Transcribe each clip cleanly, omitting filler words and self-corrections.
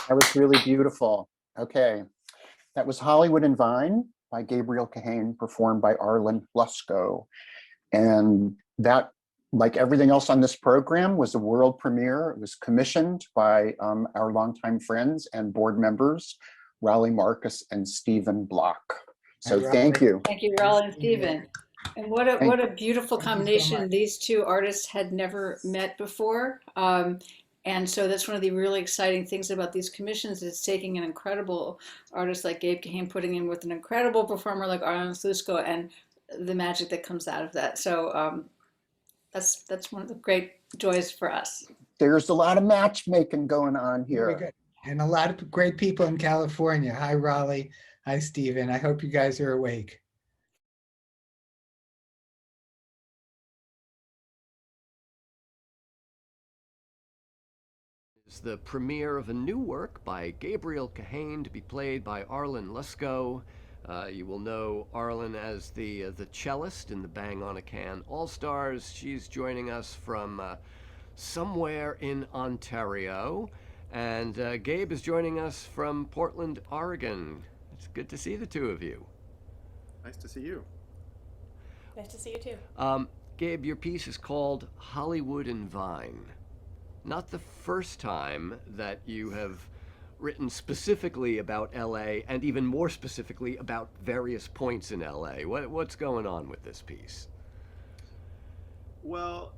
That was really beautiful. Okay. That was Hollywood and Vine by Gabriel Kahane, performed by Arlen Hlusko. And that, like everything else on this program, was a world premiere. It was commissioned by our longtime friends and board members, Raulee Marcus and Stephen Block. So thank you. Thank you, Raulee and Stephen. And what a beautiful combination. These two artists had never met before. And so that's one of the really exciting things about these commissions. It's taking an incredible artist like Gabe Kahane, putting in with an incredible performer like Arlen Hlusko, and the magic that comes out of that. So that's one of the great joys for us. There's a lot of matchmaking going on Very here. good. And a lot of great people in California. Hi, Raleigh. Hi, Stephen. I hope you guys are awake. Is the premiere of a new work by Gabriel Kahane to be played by Arlen Hlusko. You will know Arlen as the cellist in the Bang on a Can All-Stars. She's joining us from somewhere in Ontario. And Gabe is joining us from Portland, Oregon. It's good to see the two of you. Nice to see you. Nice to see you too. Gabe, your piece is called Hollywood and Vine. Not the first time that you have written specifically about LA, and even more specifically about various points in LA. What's going on with this piece? Well,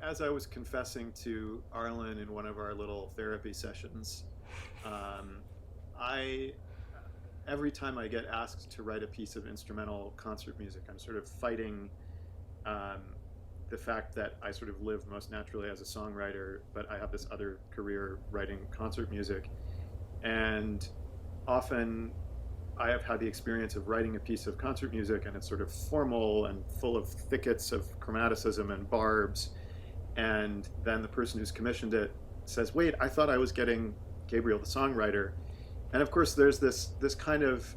as I was confessing to Arlen in one of our little therapy sessions, every time I get asked to write a piece of instrumental concert music, I'm sort of fighting the fact that I sort of live most naturally as a songwriter, but I have this other career writing concert music. And often I have had the experience of writing a piece of concert music and it's sort of formal and full of thickets of chromaticism and barbs. And then the person who's commissioned it says, wait, I thought I was getting Gabriel the songwriter. And of course, there's this kind of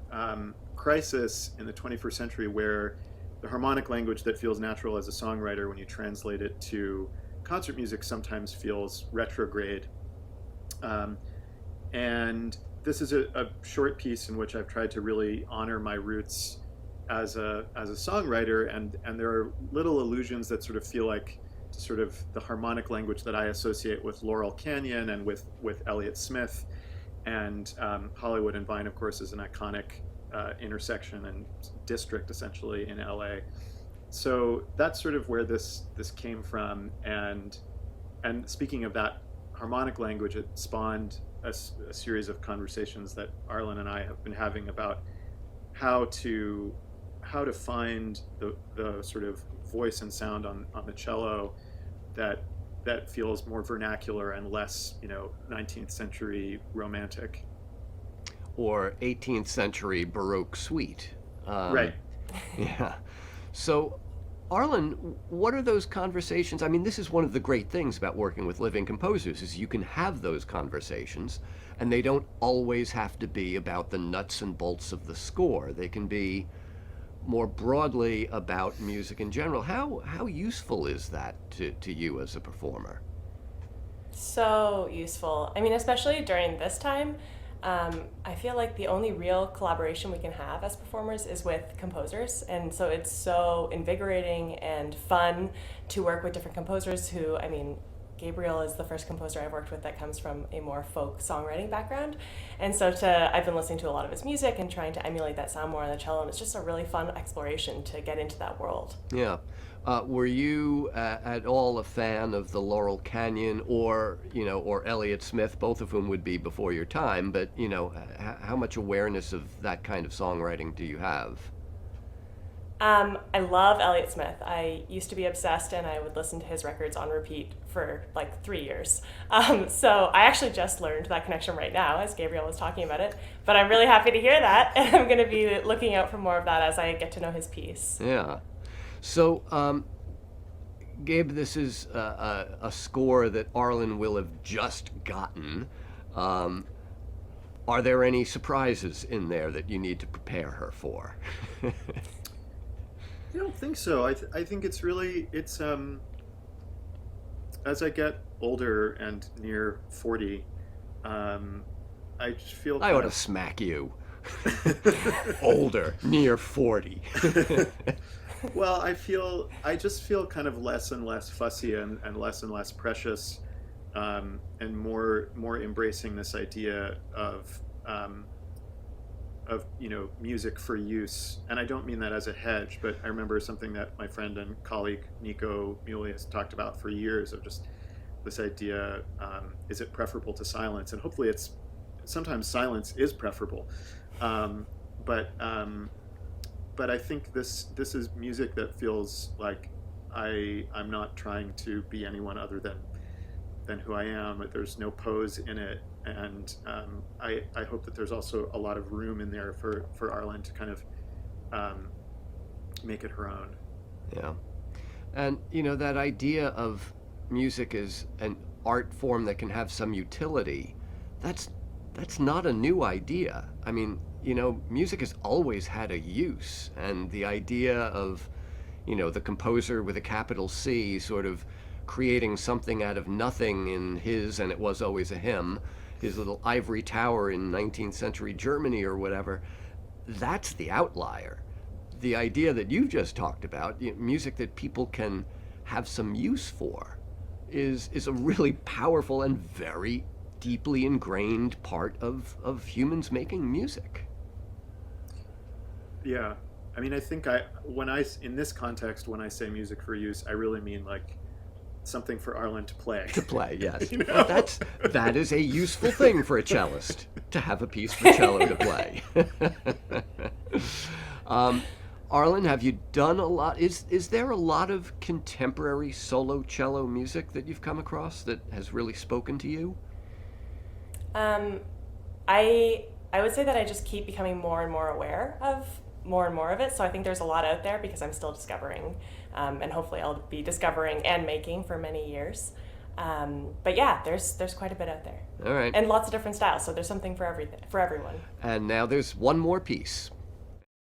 crisis in the 21st century where the harmonic language that feels natural as a songwriter, when you translate it to concert music, sometimes feels retrograde. And this is a short piece in which I've tried to really honor my roots as a songwriter, and there are little allusions that sort of feel like sort of the harmonic language that I associate with Laurel Canyon and with Elliott Smith. And Hollywood and Vine, of course, is an iconic intersection and district essentially in LA. So that's sort of where this came from. And speaking of that harmonic language, it spawned a series of conversations that Arlen and I have been having about how to find the sort of voice and sound on the cello that feels more vernacular and less, 19th century romantic. Or 18th century Baroque suite. Right. Yeah. So, Arlen, what are those conversations? I mean, this is one of the great things about working with living composers is you can have those conversations, and they don't always have to be about the nuts and bolts of the score. They can be more broadly about music in general. How useful is that to you as a performer? So useful. I mean, especially during this time, I feel like the only real collaboration we can have as performers is with composers. And so it's so invigorating and fun to work with different composers who, I mean, Gabriel is the first composer I've worked with that comes from a more folk songwriting background. And so I've been listening to a lot of his music and trying to emulate that sound more on the cello. And it's just a really fun exploration to get into that world. Yeah. Were you at all a fan of the Laurel Canyon or Elliott Smith, both of whom would be before your time, but, how much awareness of that kind of songwriting do you have? I love Elliott Smith. I used to be obsessed and I would listen to his records on repeat for like 3 years. So I actually just learned that connection right now as Gabriel was talking about it, but I'm really happy to hear that. And I'm going to be looking out for more of that as I get to know his piece. Yeah. So, Gabe, this is a score that Arlen will have just gotten. Are there any surprises in there that you need to prepare her for? I don't think so. I think it's as I get older and near 40, I just feel I ought to smack you. Older, near 40. Well, I just feel kind of less and less fussy and less precious, and more embracing this idea of music for use. And I don't mean that as a hedge, but I remember something that my friend and colleague Nico Muley has talked about for years of just this idea, is it preferable to silence? And hopefully sometimes silence is preferable. But I think this is music that feels like I'm not trying to be anyone other than than who I am. There's no pose in it, and I hope that there's also a lot of room in there for Arlen to kind of make it her own. Yeah. And, you know, that idea of music as an art form that can have some utility, that's not a new idea. I mean, you know, music has always had a use, and the idea of, you know, the composer with a capital C sort of creating something out of nothing in his, and it was always a him, his little ivory tower in 19th century Germany or whatever, that's the outlier. The idea that you just talked about, you know, music that people can have some use for, is a really powerful and very deeply ingrained part of humans making music. Yeah, I mean, I think in this context, when I say music for use, I really mean like something for Arlen to play. To play, yes. You know? That is a useful thing for a cellist, to have a piece for cello to play. Arlen, have you done a lot? Is there a lot of contemporary solo cello music that you've come across that has really spoken to you? I would say that I just keep becoming more and more aware of more and more of it. So I think there's a lot out there because I'm still discovering, and hopefully I'll be discovering and making for many years. But yeah, there's quite a bit out there. All right. And lots of different styles. So there's something for everyone. And now there's one more piece.